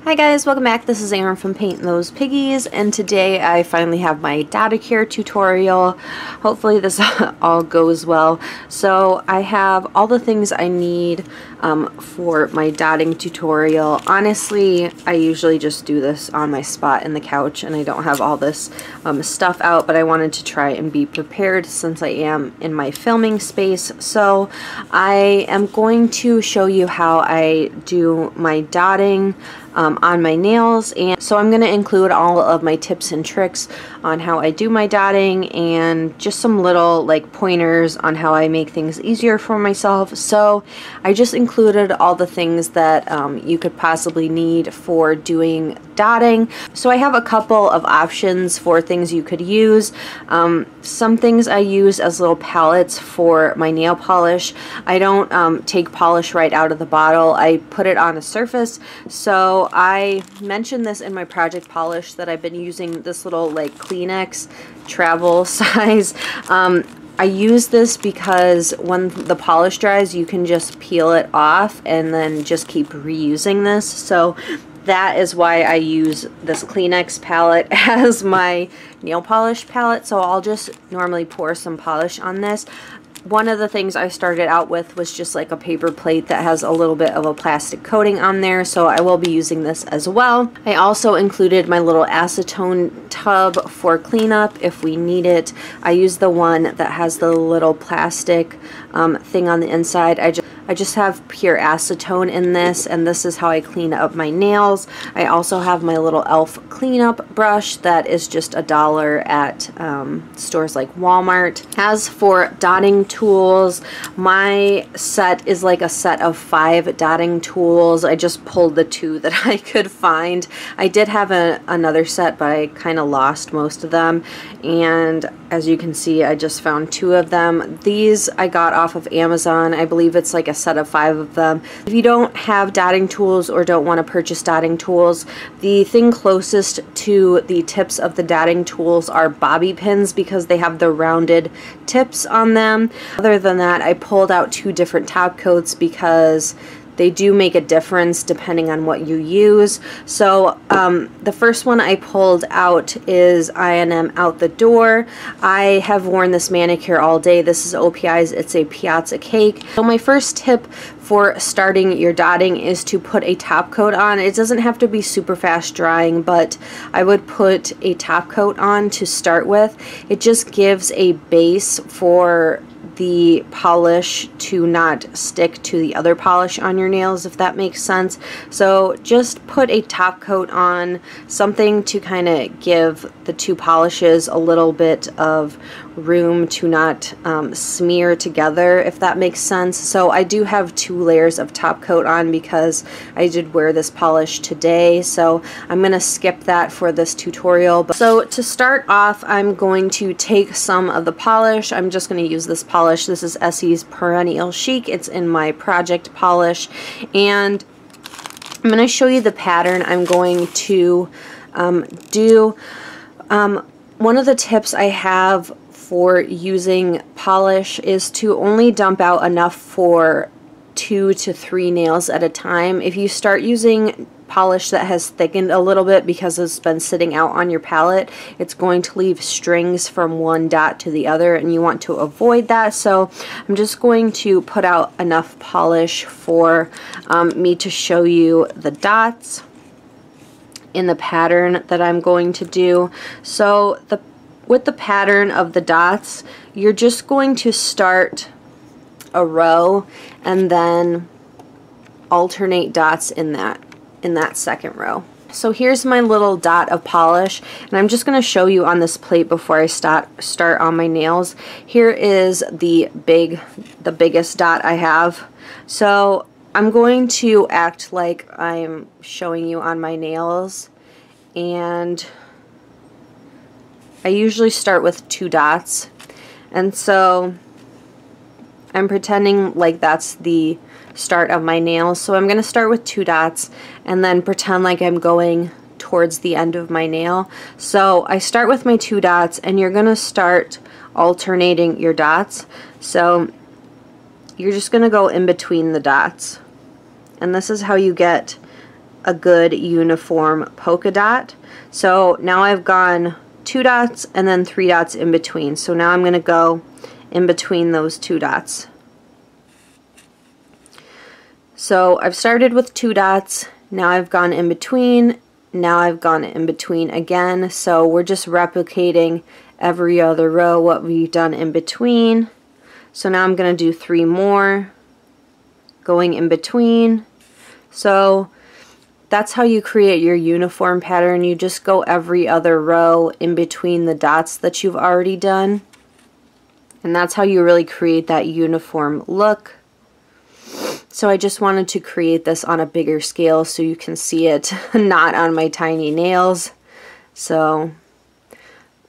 Hi guys, welcome back. This is Erin from Painting Those Piggies, and today I finally have my dotticure tutorial. Hopefully this all goes well. So I have all the things I need for my dotting tutorial. Honestly, I usually just do this on my spot in the couch and I don't have all this stuff out, but I wanted to try and be prepared since I am in my filming space. So I am going to show you how I do my dotting on my nails, and so I'm going to include all of my tips and tricks on how I do my dotting and just some little like pointers on how I make things easier for myself. So I just included all the things that you could possibly need for doing dotting. So I have a couple of options for things you could use. Some things I use as little palettes for my nail polish. I don't take polish right out of the bottle. I put it on a surface. So I mentioned this in my project polish that I've been using this little like Kleenex travel size. I use this because when the polish dries you can just peel it off and then just keep reusing this. So that is why I use this Kleenex palette as my nail polish palette. So I'll just normally pour some polish on this. One of the things I started out with was just like a paper plate that has a little bit of a plastic coating on there, so I will be using this as well. I also included my little acetone tub for cleanup if we need it. I use the one that has the little plastic thing on the inside. I just have pure acetone in this, and this is how I clean up my nails. I also have my little e.l.f. cleanup brush that is just $1 at stores like Walmart. As for dotting tools, my set is like a set of 5 dotting tools. I just pulled the 2 that I could find. I did have another set, but I kind of lost most of them, and as you can see I just found 2 of them. These I got off of Amazon. I believe it's like a set of 5 of them. If you don't have dotting tools or don't want to purchase dotting tools, the thing closest to the tips of the dotting tools are bobby pins because they have the rounded tips on them. Other than that, I pulled out 2 different top coats because they do make a difference depending on what you use. So the first one I pulled out is I&M Out the Door. I have worn this manicure all day. This is OPI's. It's a Piazza cake. So my first tip for starting your dotting is to put a top coat on. It doesn't have to be super fast drying, but I would put a top coat on to start with. It just gives a base for the polish to not stick to the other polish on your nails, if that makes sense. So just put a top coat on, something to kind of give the 2 polishes a little bit of room to not smear together, if that makes sense. So I do have 2 layers of top coat on because I did wear this polish today, so I'm gonna skip that for this tutorial. So to start off, I'm going to take some of the polish. I'm just going to use this polish. This is Essie's Perennial Chic. It's in my project polish, and I'm going to show you the pattern I'm going to do. One of the tips I have for using polish is to only dump out enough for 2 to 3 nails at a time. If you start using polish that has thickened a little bit because it's been sitting out on your palette, it's going to leave strings from one dot to the other, and you want to avoid that. So I'm just going to put out enough polish for me to show you the dots in the pattern that I'm going to do. So with the pattern of the dots, you're just going to start a row and then alternate dots in that second row. So here's my little dot of polish, and I'm just going to show you on this plate before I start on my nails. Here is the biggest dot I have. So I'm going to act like I'm showing you on my nails, and I usually start with 2 dots, and so I'm pretending like that's the start of my nails. So I'm going to start with 2 dots and then pretend like I'm going towards the end of my nail. So I start with my 2 dots, and you're going to start alternating your dots. So you're just going to go in between the dots, and this is how you get a good uniform polka dot. So now I've gone 2 dots and then 3 dots in between. So now I'm going to go in between those 2 dots. So I've started with 2 dots, now I've gone in between, now I've gone in between again. So we're just replicating every other row what we've done in between. So now I'm going to do 3 more going in between. So that's how you create your uniform pattern. You just go every other row in between the dots that you've already done. And that's how you really create that uniform look. So I just wanted to create this on a bigger scale so you can see it, not on my tiny nails. So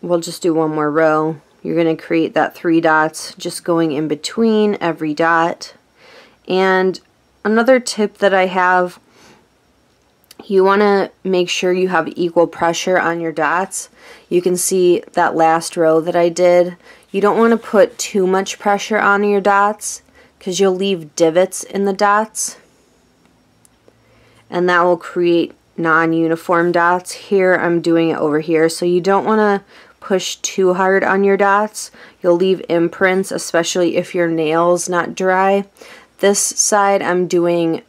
we'll just do one more row. You're going to create that 3 dots, just going in between every dot. And another tip that I have, you want to make sure you have equal pressure on your dots. You can see that last row that I did. You don't want to put too much pressure on your dots because you'll leave divots in the dots, and that will create non-uniform dots. Here I'm doing it over here, so you don't want to push too hard on your dots. You'll leave imprints, especially if your nail's not dry. This side I'm doing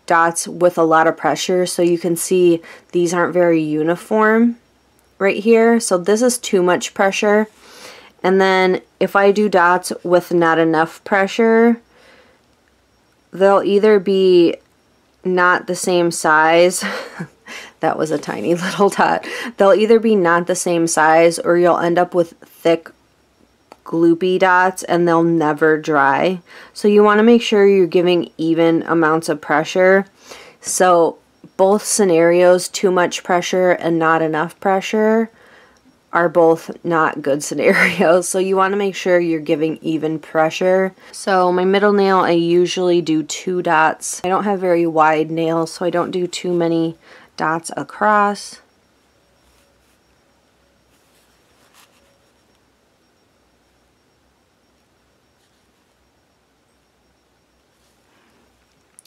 dots with a lot of pressure, so you can see these aren't very uniform right here. So this is too much pressure. And then if I do dots with not enough pressure, they'll either be not the same size. That was a tiny little dot. They'll either be not the same size, or you'll end up with thick gloopy dots and they'll never dry. So you want to make sure you're giving even amounts of pressure. So both scenarios, too much pressure and not enough pressure, are both not good scenarios. So you want to make sure you're giving even pressure. So my middle nail, I usually do 2 dots. I don't have very wide nails, so I don't do too many dots across.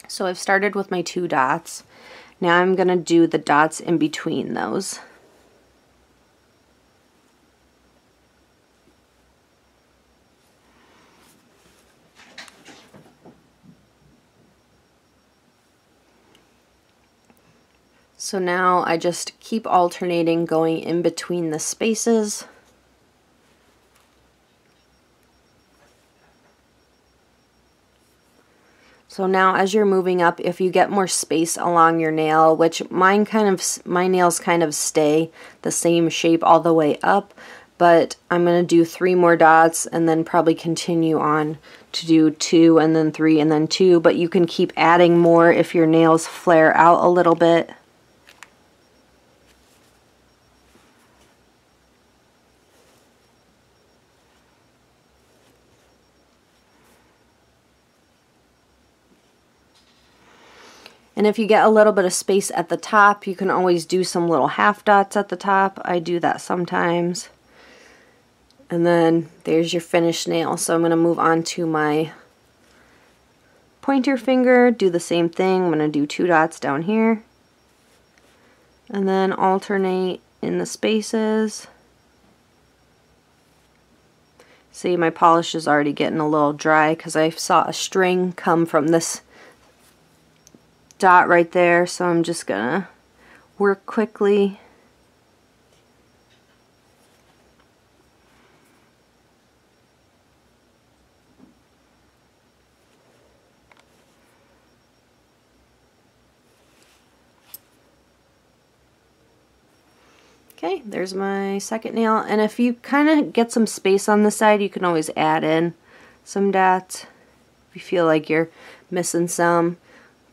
So I've started with my 2 dots. Now I'm going to do the dots in between those. So now I just keep alternating going in between the spaces. So now as you're moving up, if you get more space along your nail, which my nails kind of stay the same shape all the way up, but I'm going to do 3 more dots and then probably continue on to do 2 and then 3 and then 2, but you can keep adding more if your nails flare out a little bit. And if you get a little bit of space at the top, you can always do some little half dots at the top. I do that sometimes. And then there's your finished nail. So I'm going to move on to my pointer finger, do the same thing. I'm going to do 2 dots down here. And then alternate in the spaces. See, my polish is already getting a little dry because I saw a string come from this dot right there, so I'm just gonna work quickly. Okay, there's my second nail, and if you kind of get some space on the side, you can always add in some dots if you feel like you're missing some.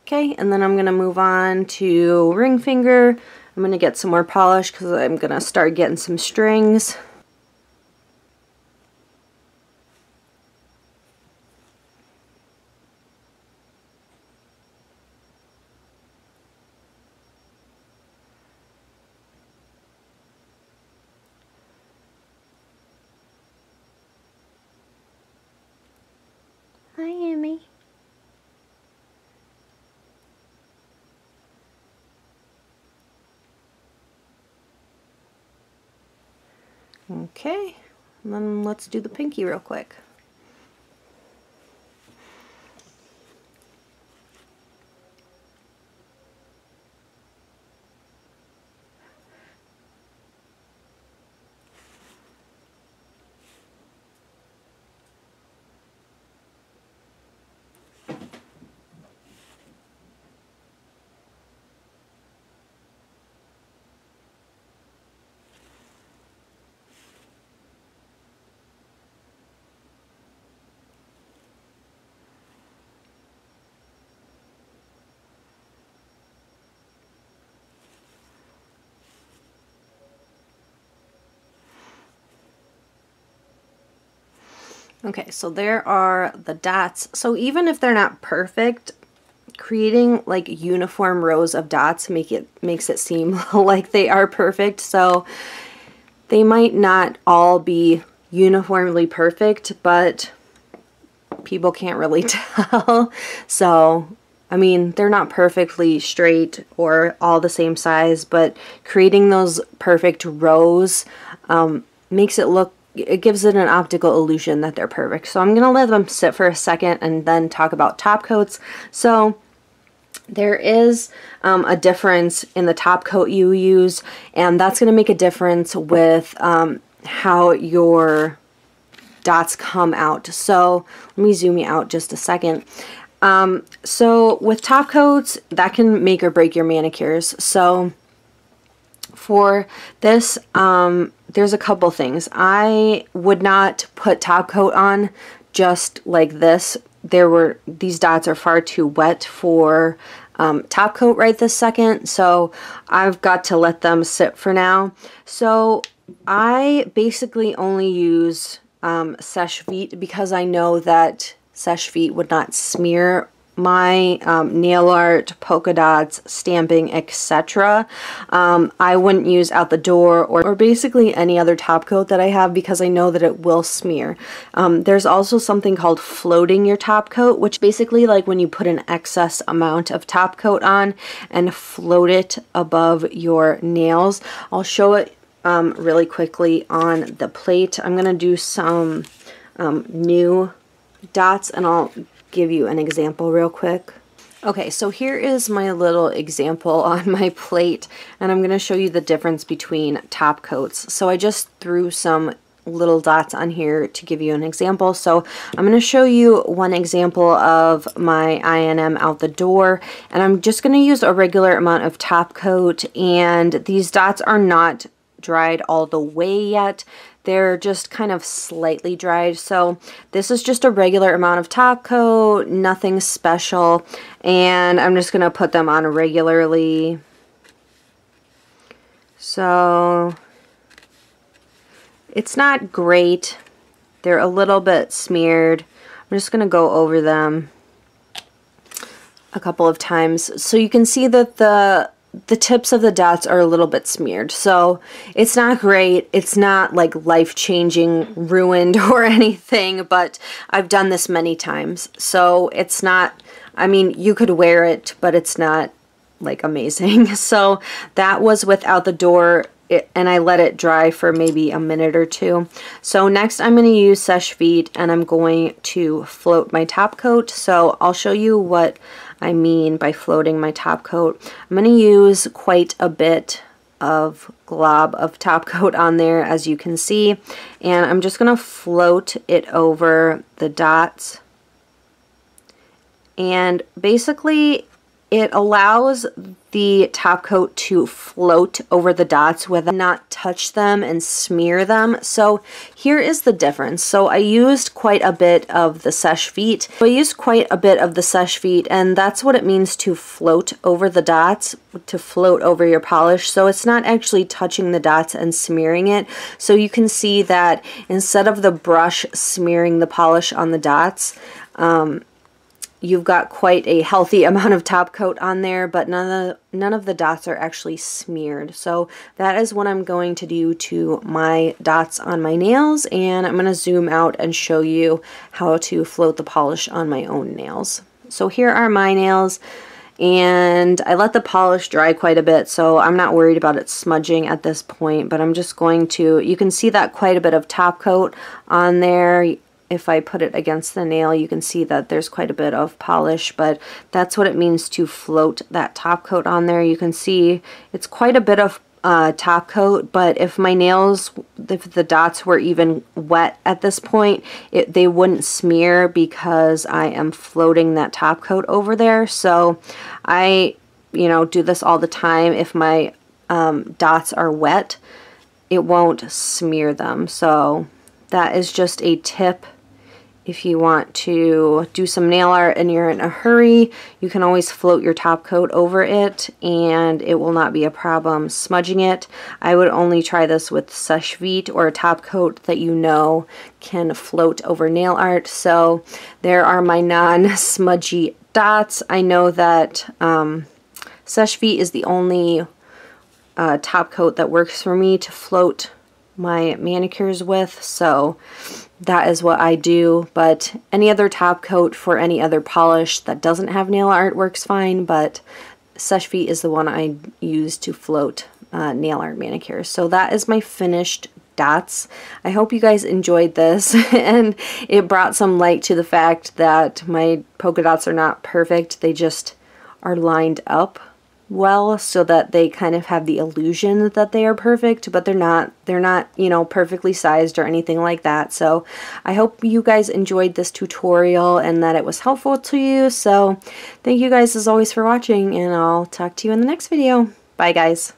Okay, and then I'm going to move on to ring finger. I'm going to get some more polish because I'm going to start getting some strings. Hi, Amy. Okay, and then let's do the pinky real quick. Okay, so there are the dots. So even if they're not perfect, creating like uniform rows of dots makes it seem like they are perfect. So they might not all be uniformly perfect, but people can't really tell. So I mean, they're not perfectly straight or all the same size, but creating those perfect rows makes it look, it gives it an optical illusion that they're perfect. So I'm going to let them sit for a second and then talk about top coats. So there is a difference in the top coat you use, and that's going to make a difference with how your dots come out. So let me zoom you out just a second. So with top coats, that can make or break your manicures. So for this, there's a couple things. I would not put top coat on just like this. These dots are far too wet for top coat right this second, so I've got to let them sit for now. So I basically only use Seche Vite because I know that Seche Vite would not smear my nail art, polka dots, stamping, etc. I wouldn't use Out the Door or basically any other top coat that I have because I know that it will smear. There's also something called floating your top coat, which basically like when you put an excess amount of top coat on and float it above your nails. I'll show it really quickly on the plate. I'm gonna do some new dots and I'll give you an example real quick. Okay, so here is my little example on my plate, and I'm going to show you the difference between top coats. So I just threw some little dots on here to give you an example. So I'm going to show you one example of my I&M Out the Door, and I'm just going to use a regular amount of top coat, and these dots are not dried all the way yet. They're just kind of slightly dried. So this is just a regular amount of top coat, nothing special, and I'm just gonna put them on regularly. So it's not great. They're a little bit smeared. I'm just gonna go over them a couple of times so you can see that the tips of the dots are a little bit smeared. So it's not great. It's not like life-changing, ruined or anything, but I've done this many times. So it's not, I mean, you could wear it, but it's not like amazing. So that was with Out the Door, and I let it dry for maybe a minute or two. So next I'm going to use Seche Vite and I'm going to float my top coat. So I'll show you what I mean by floating my top coat. I'm going to use quite a bit of glob of top coat on there, as you can see, and I'm just going to float it over the dots, and basically it allows the top coat to float over the dots without not touch them and smear them. So here is the difference. So I used quite a bit of the Seche Vite. And that's what it means to float over the dots, to float over your polish. So it's not actually touching the dots and smearing it. So you can see that instead of the brush smearing the polish on the dots, you've got quite a healthy amount of top coat on there, but none of the dots are actually smeared. So that is what I'm going to do to my dots on my nails, and I'm going to zoom out and show you how to float the polish on my own nails. So here are my nails, and I let the polish dry quite a bit, so I'm not worried about it smudging at this point, but I'm just going to, you can see that quite a bit of top coat on there. If I put it against the nail, you can see that there's quite a bit of polish, but that's what it means to float that top coat on there. You can see it's quite a bit of top coat, but if my nails, if the dots were even wet at this point, they wouldn't smear because I am floating that top coat over there. So I, you know, do this all the time. If my dots are wet, it won't smear them. So that is just a tip. If you want to do some nail art and you're in a hurry, you can always float your top coat over it and it will not be a problem smudging it. I would only try this with Seche Vite or a top coat that you know can float over nail art. So there are my non-smudgy dots. I know that Seche Vite is the only top coat that works for me to float my manicures with, so that is what I do. But any other top coat for any other polish that doesn't have nail art works fine, but Seche Vite is the one I use to float nail art manicures. So that is my finished dots. I hope you guys enjoyed this and it brought some light to the fact that my polka dots are not perfect. They just are lined up well so that they kind of have the illusion that they are perfect, but they're not, you know, perfectly sized or anything like that. So I hope you guys enjoyed this tutorial and that it was helpful to you. So thank you guys as always for watching, and I'll talk to you in the next video. Bye guys.